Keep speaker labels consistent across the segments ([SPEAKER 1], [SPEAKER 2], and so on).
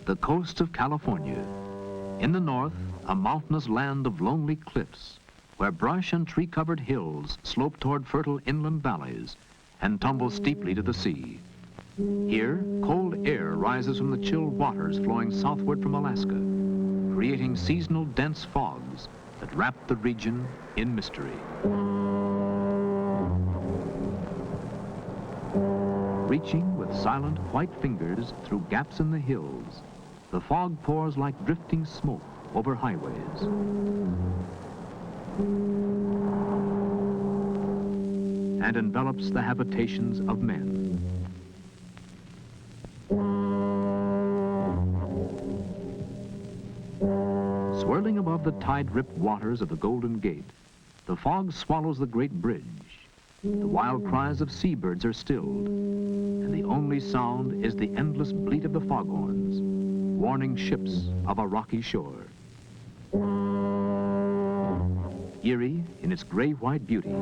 [SPEAKER 1] The coast of California. In the north, a mountainous land of lonely cliffs, where brush and tree-covered hills slope toward fertile inland valleys and tumble steeply to the sea. Here, cold air rises from the chill waters flowing southward from Alaska, creating seasonal dense fogs that wrap the region in mystery. Reaching with silent white fingers through gaps in the hills, the fog pours like drifting smoke over highways. And envelops the habitations of men. Swirling above the tide-ripped waters of the Golden Gate, the fog swallows the great bridge. The wild cries of seabirds are stilled, and the only sound is the endless bleat of the foghorns, warning ships of a rocky shore. Eerie in its gray-white beauty,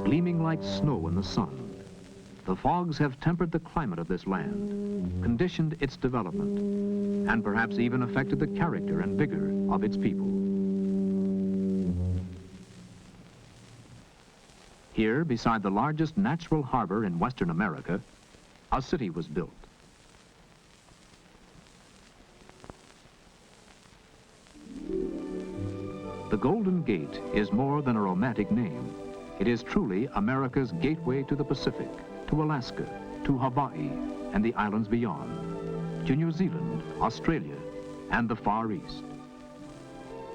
[SPEAKER 1] gleaming like snow in the sun, the fogs have tempered the climate of this land, conditioned its development, and perhaps even affected the character and vigor of its people. Here, beside the largest natural harbor in Western America, a city was built. The Golden Gate is more than a romantic name. It is truly America's gateway to the Pacific, to Alaska, to Hawaii, and the islands beyond, to New Zealand, Australia, and the Far East.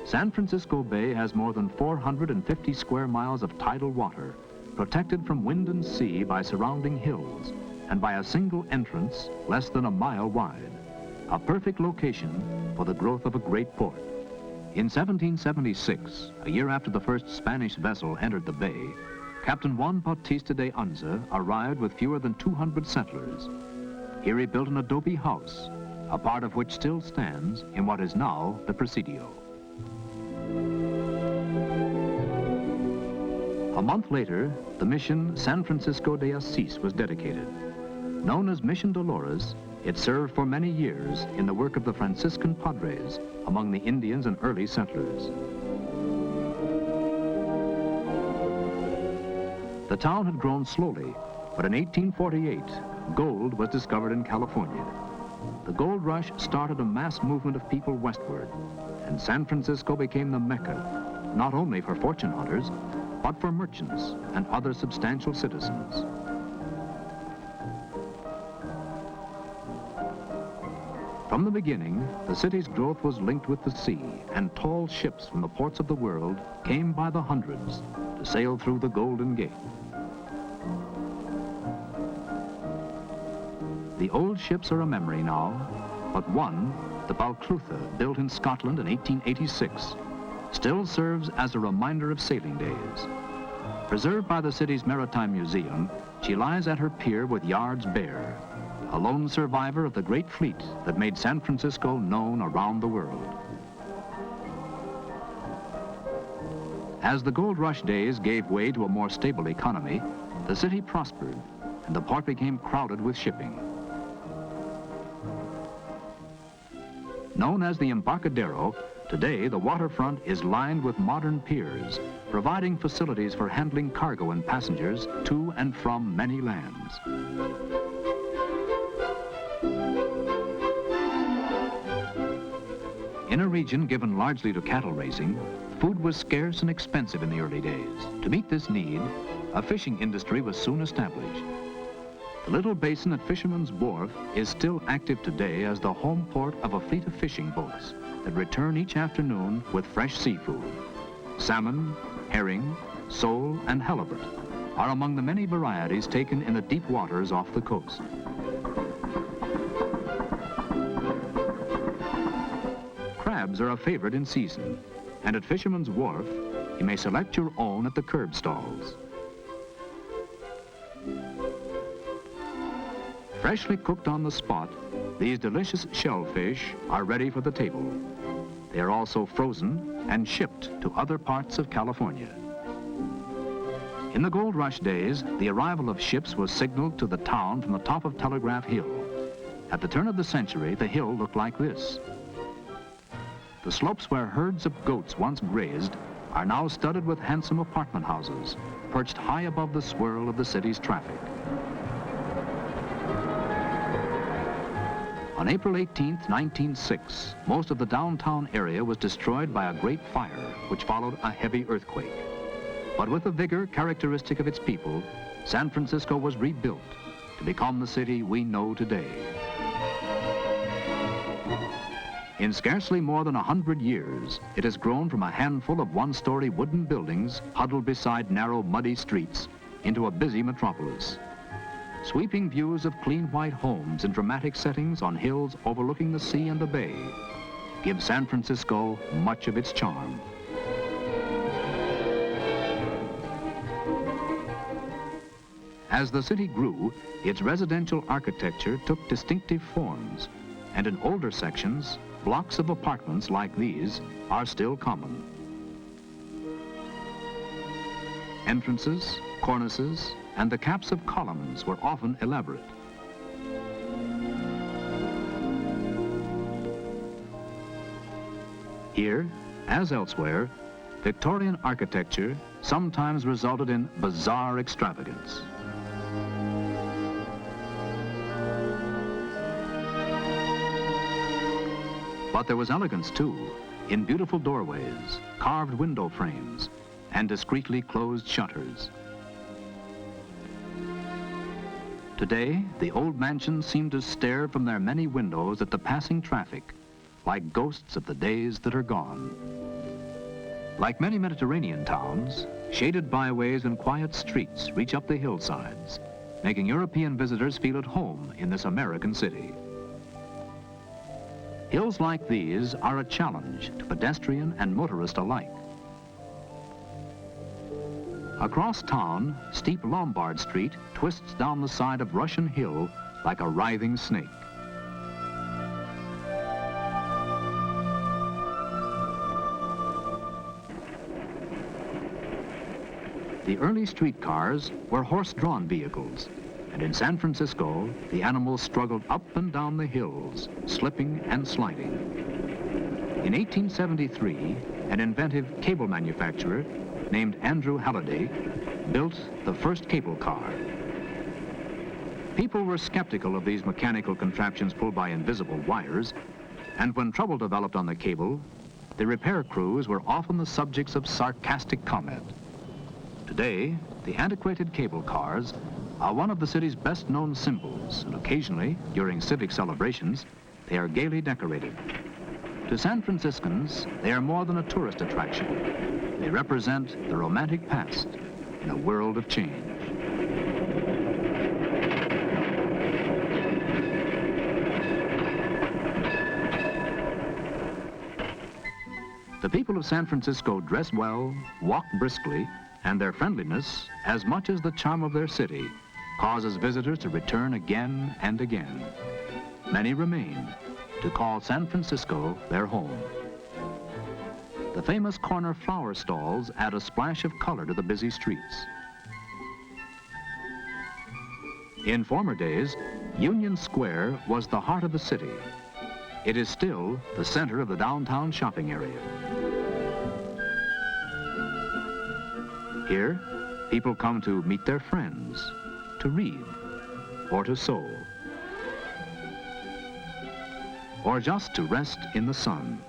[SPEAKER 1] San Francisco Bay has more than 450 square miles of tidal water, protected from wind and sea by surrounding hills, and by a single entrance less than a mile wide, a perfect location for the growth of a great port. In 1776, a year after the first Spanish vessel entered the bay, Captain Juan Bautista de Anza arrived with fewer than 200 settlers. Here he built an adobe house, a part of which still stands in what is now the Presidio. A month later, the mission San Francisco de Asís was dedicated. Known as Mission Dolores, it served for many years in the work of the Franciscan Padres among the Indians and early settlers. The town had grown slowly, but in 1848, gold was discovered in California. The gold rush started a mass movement of people westward, and San Francisco became the Mecca, not only for fortune hunters, but for merchants and other substantial citizens. From the beginning, the city's growth was linked with the sea, and tall ships from the ports of the world came by the hundreds to sail through the Golden Gate. The old ships are a memory now, but one, the Balclutha, built in Scotland in 1886, still serves as a reminder of sailing days. Preserved by the city's Maritime Museum, she lies at her pier with yards bare, a lone survivor of the great fleet that made San Francisco known around the world. As the gold rush days gave way to a more stable economy, the city prospered, and the port became crowded with shipping. Known as the Embarcadero, today the waterfront is lined with modern piers, providing facilities for handling cargo and passengers to and from many lands. In a region given largely to cattle raising, food was scarce and expensive in the early days. To meet this need, a fishing industry was soon established. The little basin at Fisherman's Wharf is still active today as the home port of a fleet of fishing boats that return each afternoon with fresh seafood. Salmon, herring, sole, and halibut are among the many varieties taken in the deep waters off the coast. Crabs are a favorite in season, and at Fisherman's Wharf, you may select your own at the curb stalls. Freshly cooked on the spot, these delicious shellfish are ready for the table. They are also frozen and shipped to other parts of California. In the gold rush days, the arrival of ships was signaled to the town from the top of Telegraph Hill. At the turn of the century, the hill looked like this. The slopes where herds of goats once grazed are now studded with handsome apartment houses, perched high above the swirl of the city's traffic. On April 18, 1906, most of the downtown area was destroyed by a great fire, which followed a heavy earthquake. But with the vigor characteristic of its people, San Francisco was rebuilt to become the city we know today. In scarcely more than 100 years, it has grown from a handful of one-story wooden buildings huddled beside narrow, muddy streets into a busy metropolis. Sweeping views of clean white homes in dramatic settings on hills overlooking the sea and the bay give San Francisco much of its charm. As the city grew, its residential architecture took distinctive forms, and in older sections, blocks of apartments like these are still common. Entrances, cornices, and the caps of columns were often elaborate. Here, as elsewhere, Victorian architecture sometimes resulted in bizarre extravagance. But there was elegance, too, in beautiful doorways, carved window frames, and discreetly closed shutters. Today, the old mansions seem to stare from their many windows at the passing traffic, like ghosts of the days that are gone. Like many Mediterranean towns, shaded byways and quiet streets reach up the hillsides, making European visitors feel at home in this American city. Hills like these are a challenge to pedestrian and motorist alike. Across town, steep Lombard Street twists down the side of Russian Hill like a writhing snake. The early streetcars were horse-drawn vehicles, and in San Francisco, the animals struggled up and down the hills, slipping and sliding. In 1873, an inventive cable manufacturer named Andrew Halliday built the first cable car. People were skeptical of these mechanical contraptions pulled by invisible wires, and when trouble developed on the cable, the repair crews were often the subjects of sarcastic comment. Today, the antiquated cable cars are one of the city's best-known symbols, and occasionally, during civic celebrations, they are gaily decorated. To San Franciscans, they are more than a tourist attraction. They represent the romantic past in a world of change. The people of San Francisco dress well, walk briskly, and their friendliness, as much as the charm of their city, causes visitors to return again and again. Many remain to call San Francisco their home. The famous corner flower stalls add a splash of color to the busy streets. In former days, Union Square was the heart of the city. It is still the center of the downtown shopping area. Here, people come to meet their friends, to read, or to sew, or just to rest in the sun.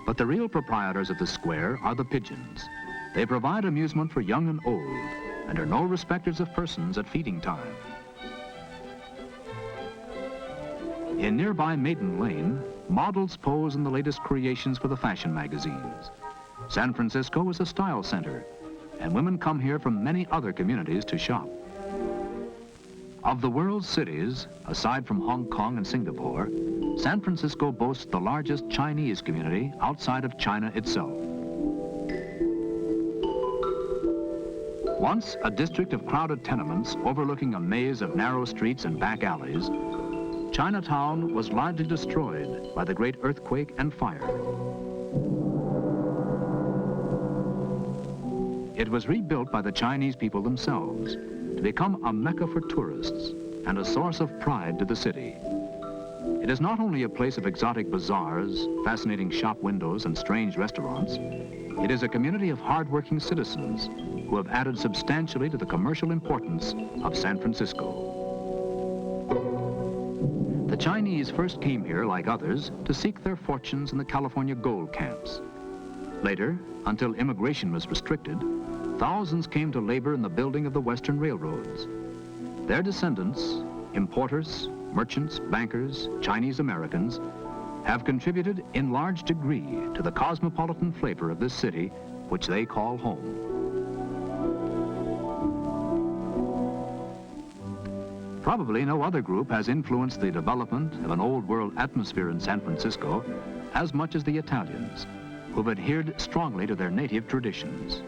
[SPEAKER 1] But the real proprietors of the square are the pigeons. They provide amusement for young and old, and are no respecters of persons at feeding time. In nearby Maiden Lane, models pose in the latest creations for the fashion magazines. San Francisco is a style center, and women come here from many other communities to shop. Of the world's cities, aside from Hong Kong and Singapore, San Francisco boasts the largest Chinese community outside of China itself. Once a district of crowded tenements overlooking a maze of narrow streets and back alleys, Chinatown was largely destroyed by the great earthquake and fire. it was rebuilt by the Chinese people themselves to become a mecca for tourists and a source of pride to the city. It is not only a place of exotic bazaars, fascinating shop windows, and strange restaurants. It is a community of hard-working citizens who have added substantially to the commercial importance of San Francisco. The Chinese first came here, like others, to seek their fortunes in the California gold camps. Later, until immigration was restricted, thousands came to labor in the building of the Western railroads. Their descendants, importers, merchants, bankers, Chinese Americans, have contributed in large degree to the cosmopolitan flavor of this city, which they call home. Probably no other group has influenced the development of an old world atmosphere in San Francisco as much as the Italians, who've adhered strongly to their native traditions.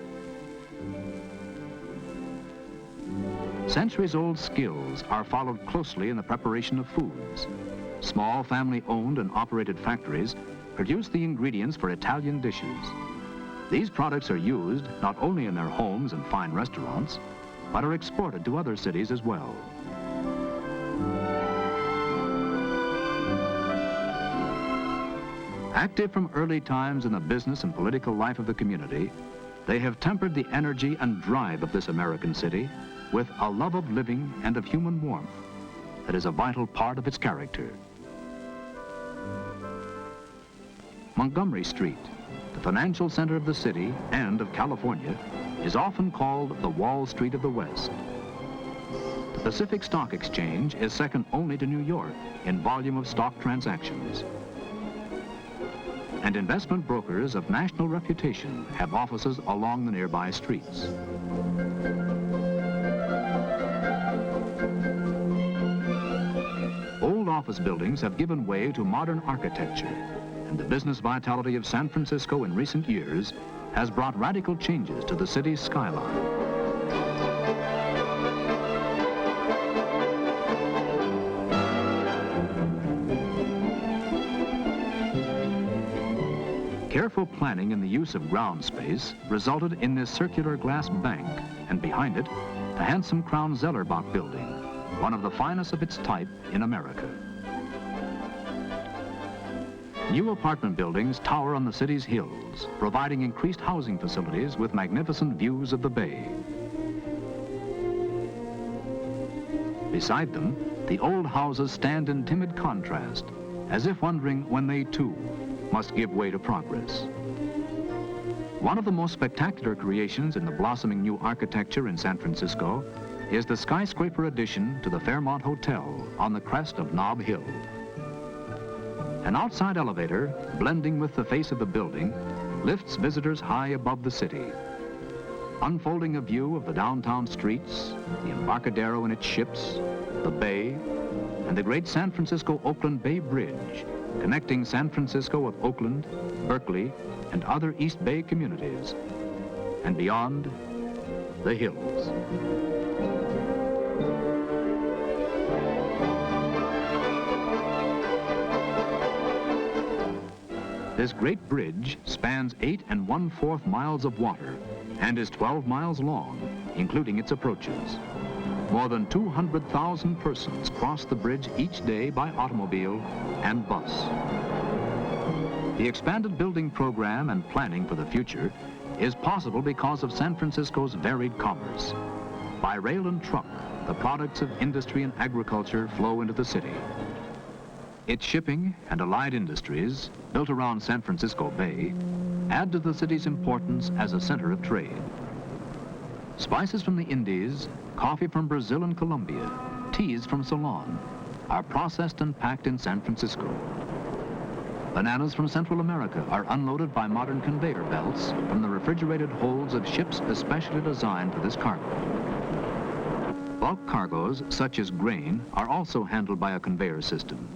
[SPEAKER 1] Centuries-old skills are followed closely in the preparation of foods. Small family-owned and operated factories produce the ingredients for Italian dishes. These products are used not only in their homes and fine restaurants, but are exported to other cities as well. Active from early times in the business and political life of the community, they have tempered the energy and drive of this American city with a love of living and of human warmth that is a vital part of its character. Montgomery Street, the financial center of the city and of California, is often called the Wall Street of the West. The Pacific Stock Exchange is second only to New York in volume of stock transactions. And investment brokers of national reputation have offices along the nearby streets. Old office buildings have given way to modern architecture, and the business vitality of San Francisco in recent years has brought radical changes to the city's skyline. Careful planning in the use of ground space resulted in this circular glass bank, and behind it, the handsome Crown Zellerbach building, one of the finest of its type in America. New apartment buildings tower on the city's hills, providing increased housing facilities with magnificent views of the bay. Beside them, the old houses stand in timid contrast, as if wondering when they too must give way to progress. One of the most spectacular creations in the blossoming new architecture in San Francisco is the skyscraper addition to the Fairmont Hotel on the crest of Nob Hill. An outside elevator, blending with the face of the building, lifts visitors high above the city, unfolding a view of the downtown streets, the Embarcadero and its ships, the bay, and the great San Francisco-Oakland Bay Bridge, connecting San Francisco with Oakland, Berkeley, and other East Bay communities, and beyond, the hills. This great bridge spans 8 1/4 miles of water and is 12 miles long, including its approaches. More than 200,000 persons cross the bridge each day by automobile and bus. The expanded building program and planning for the future is possible because of San Francisco's varied commerce. By rail and truck, the products of industry and agriculture flow into the city. Its shipping and allied industries, built around San Francisco Bay, add to the city's importance as a center of trade. Spices from the Indies, coffee from Brazil and Colombia, teas from Ceylon, are processed and packed in San Francisco. Bananas from Central America are unloaded by modern conveyor belts from the refrigerated holds of ships especially designed for this cargo. Bulk cargoes, such as grain, are also handled by a conveyor system.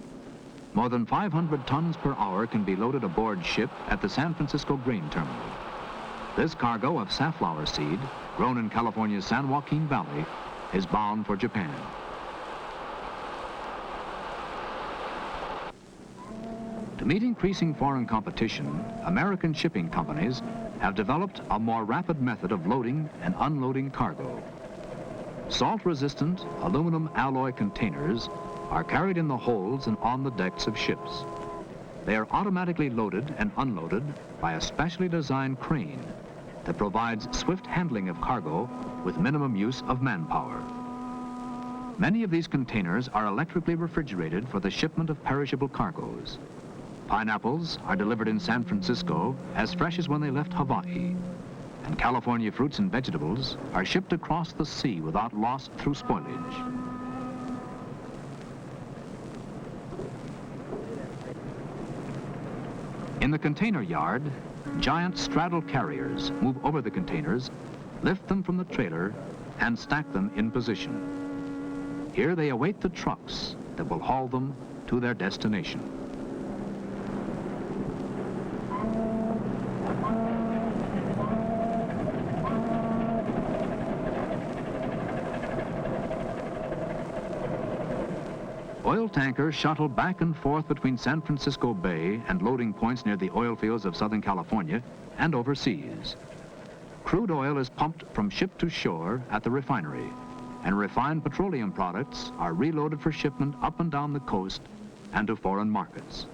[SPEAKER 1] More than 500 tons per hour can be loaded aboard ship at the San Francisco Grain Terminal. This cargo of safflower seed, grown in California's San Joaquin Valley, is bound for Japan. To meet increasing foreign competition, American shipping companies have developed a more rapid method of loading and unloading cargo. Salt-resistant aluminum alloy containers are carried in the holds and on the decks of ships. They are automatically loaded and unloaded by a specially designed crane that provides swift handling of cargo with minimum use of manpower. Many of these containers are electrically refrigerated for the shipment of perishable cargoes. Pineapples are delivered in San Francisco as fresh as when they left Hawaii, and California fruits and vegetables are shipped across the sea without loss through spoilage. In the container yard, giant straddle carriers move over the containers, lift them from the trailer, and stack them in position. Here they await the trucks that will haul them to their destination. Oil tankers shuttle back and forth between San Francisco Bay and loading points near the oil fields of Southern California and overseas. Crude oil is pumped from ship to shore at the refinery, and refined petroleum products are reloaded for shipment up and down the coast and to foreign markets.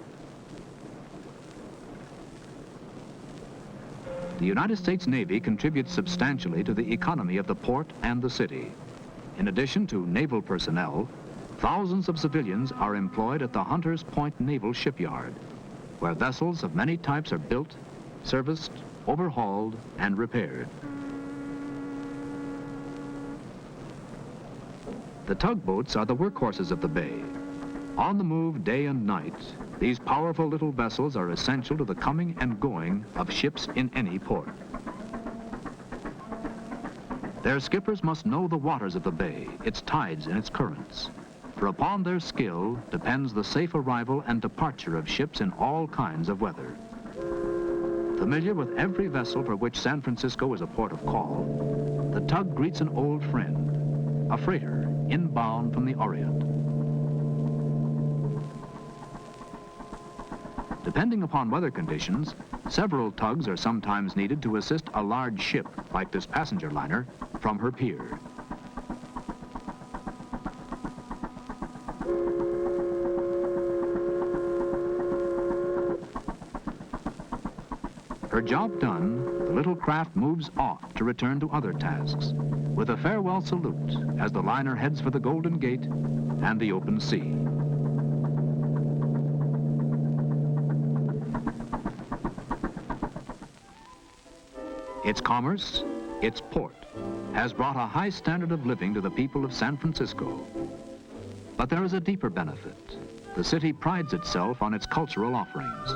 [SPEAKER 1] The United States Navy contributes substantially to the economy of the port and the city. In addition to naval personnel, thousands of civilians are employed at the Hunters Point Naval Shipyard, where vessels of many types are built, serviced, overhauled, and repaired. The tugboats are the workhorses of the bay. On the move day and night, these powerful little vessels are essential to the coming and going of ships in any port. Their skippers must know the waters of the bay, its tides and its currents, for upon their skill depends the safe arrival and departure of ships in all kinds of weather. Familiar with every vessel for which San Francisco is a port of call, the tug greets an old friend, a freighter inbound from the Orient. Depending upon weather conditions, several tugs are sometimes needed to assist a large ship, like this passenger liner, from her pier. Her job done, the little craft moves off to return to other tasks, with a farewell salute as the liner heads for the Golden Gate and the open sea. Its commerce, its port, has brought a high standard of living to the people of San Francisco. But there is a deeper benefit. The city prides itself on its cultural offerings.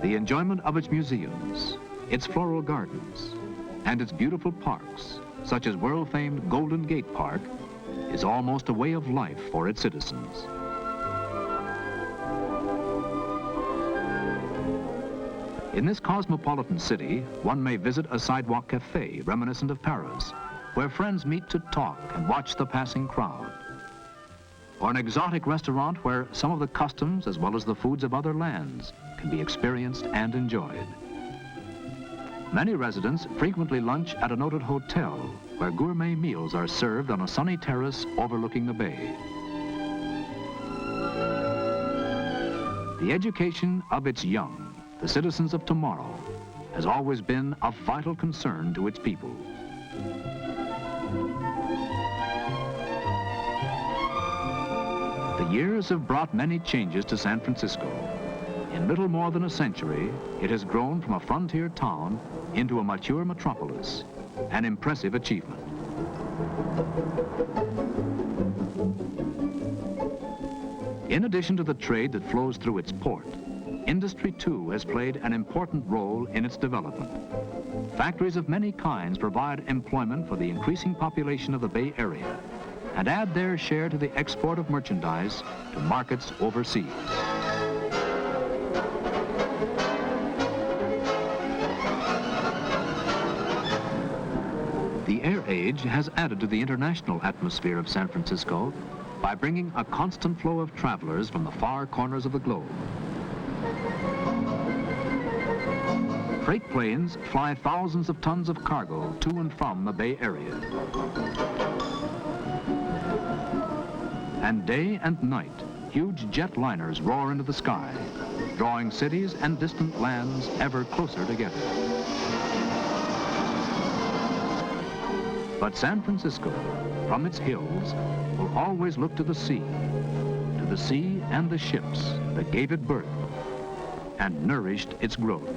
[SPEAKER 1] The enjoyment of its museums, its floral gardens, and its beautiful parks, such as world-famed Golden Gate Park, is almost a way of life for its citizens. In this cosmopolitan city, one may visit a sidewalk cafe reminiscent of Paris, where friends meet to talk and watch the passing crowd. Or an exotic restaurant where some of the customs as well as the foods of other lands can be experienced and enjoyed. Many residents frequently lunch at a noted hotel where gourmet meals are served on a sunny terrace overlooking the bay. The education of its young, the citizens of tomorrow, has always been of vital concern to its people. The years have brought many changes to San Francisco. In little more than a century, it has grown from a frontier town into a mature metropolis, an impressive achievement. In addition to the trade that flows through its port, industry too has played an important role in its development. Factories of many kinds provide employment for the increasing population of the Bay Area and add their share to the export of merchandise to markets overseas. The air age has added to the international atmosphere of San Francisco by bringing a constant flow of travelers from the far corners of the globe. Freight planes fly thousands of tons of cargo to and from the Bay Area. And day and night, huge jetliners roar into the sky, drawing cities and distant lands ever closer together. But San Francisco, from its hills, will always look to the sea and the ships that gave it birth and nourished its growth.